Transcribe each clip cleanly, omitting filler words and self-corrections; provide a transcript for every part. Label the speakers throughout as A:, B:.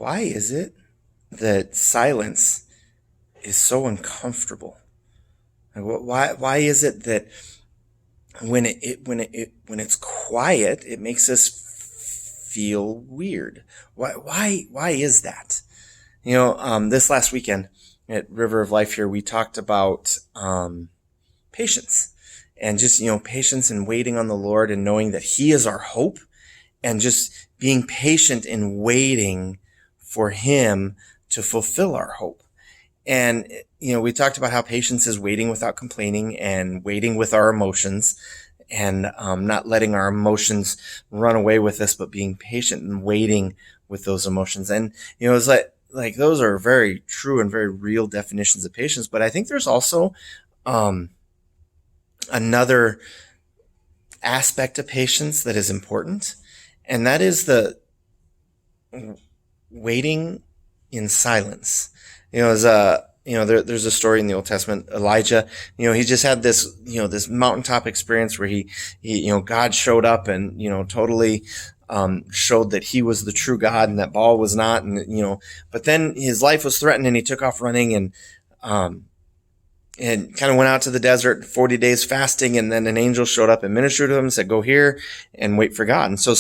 A: why is it that silence is so uncomfortable? Why is it that when it's quiet, it makes us feel weird? Why is that? This last weekend at River of Life here, we talked about patience, and just patience and waiting on the Lord and knowing that He is our hope, and just being patient in waiting for Him to fulfill our hope. And, we talked about how patience is waiting without complaining and waiting with our emotions, and not letting our emotions run away with us, but being patient and waiting with those emotions. And, it's like those are very true and very real definitions of patience. But I think there's also another aspect of patience that is important, and that is the waiting in silence. There's a story in the Old Testament, Elijah, he just had this, this mountaintop experience where he God showed up and, totally, showed that He was the true God and that Baal was not. And, but then his life was threatened and he took off running and kind of went out to the desert, 40 days fasting. And then an angel showed up and ministered to him and said, go here and wait for God. And so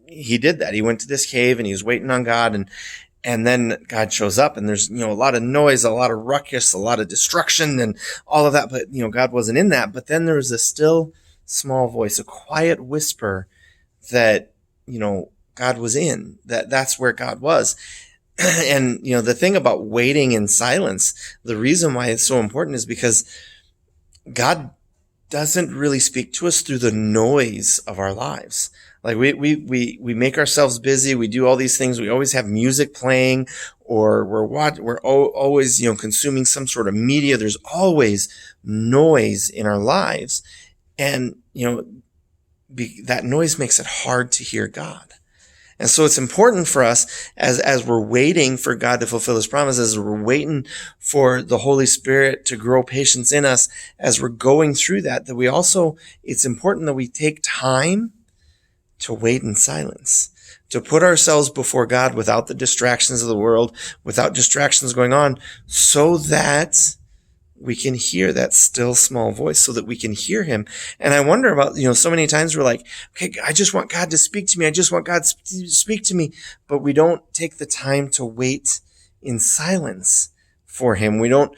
A: he did that. He went to this cave and he was waiting on God, and then God shows up, and there's, a lot of noise, a lot of ruckus, a lot of destruction and all of that. But, God wasn't in that. But then there was a still small voice, a quiet whisper that, God was in, that's where God was. And, the thing about waiting in silence, the reason why it's so important is because God doesn't really speak to us through the noise of our lives. Like we make ourselves busy. We do all these things. We always have music playing, or we're always, consuming some sort of media. There's always noise in our lives. And, that noise makes it hard to hear God. And so it's important for us as we're waiting for God to fulfill His promises, as we're waiting for the Holy Spirit to grow patience in us, as we're going through that we also, it's important that we take time to wait in silence, to put ourselves before God without the distractions of the world, without distractions going on, so that we can hear that still small voice, so that we can hear Him. And I wonder about, so many times we're like, okay, I just want God to speak to me. I just want God to speak to me. But we don't take the time to wait in silence for Him. We don't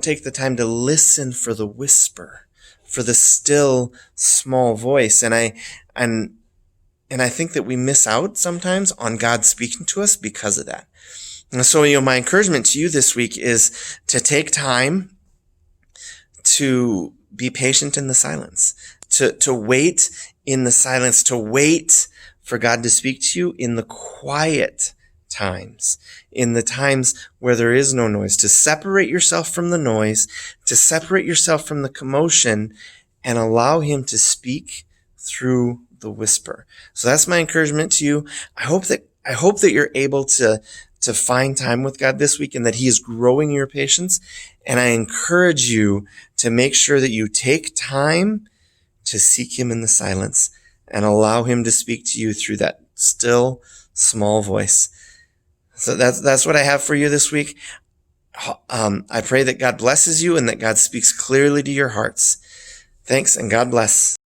A: take the time to listen for the whisper, for the still small voice. And I think that we miss out sometimes on God speaking to us because of that. And so, my encouragement to you this week is to take time to be patient in the silence, to wait in the silence, to wait for God to speak to you in the quiet times, in the times where there is no noise, to separate yourself from the noise, to separate yourself from the commotion, and allow Him to speak through the whisper. So that's my encouragement to you. I hope that you're able to find time with God this week, and that He is growing your patience. And I encourage you to make sure that you take time to seek Him in the silence and allow Him to speak to you through that still small voice. So that's what I have for you this week. I pray that God blesses you and that God speaks clearly to your hearts. Thanks, and God bless.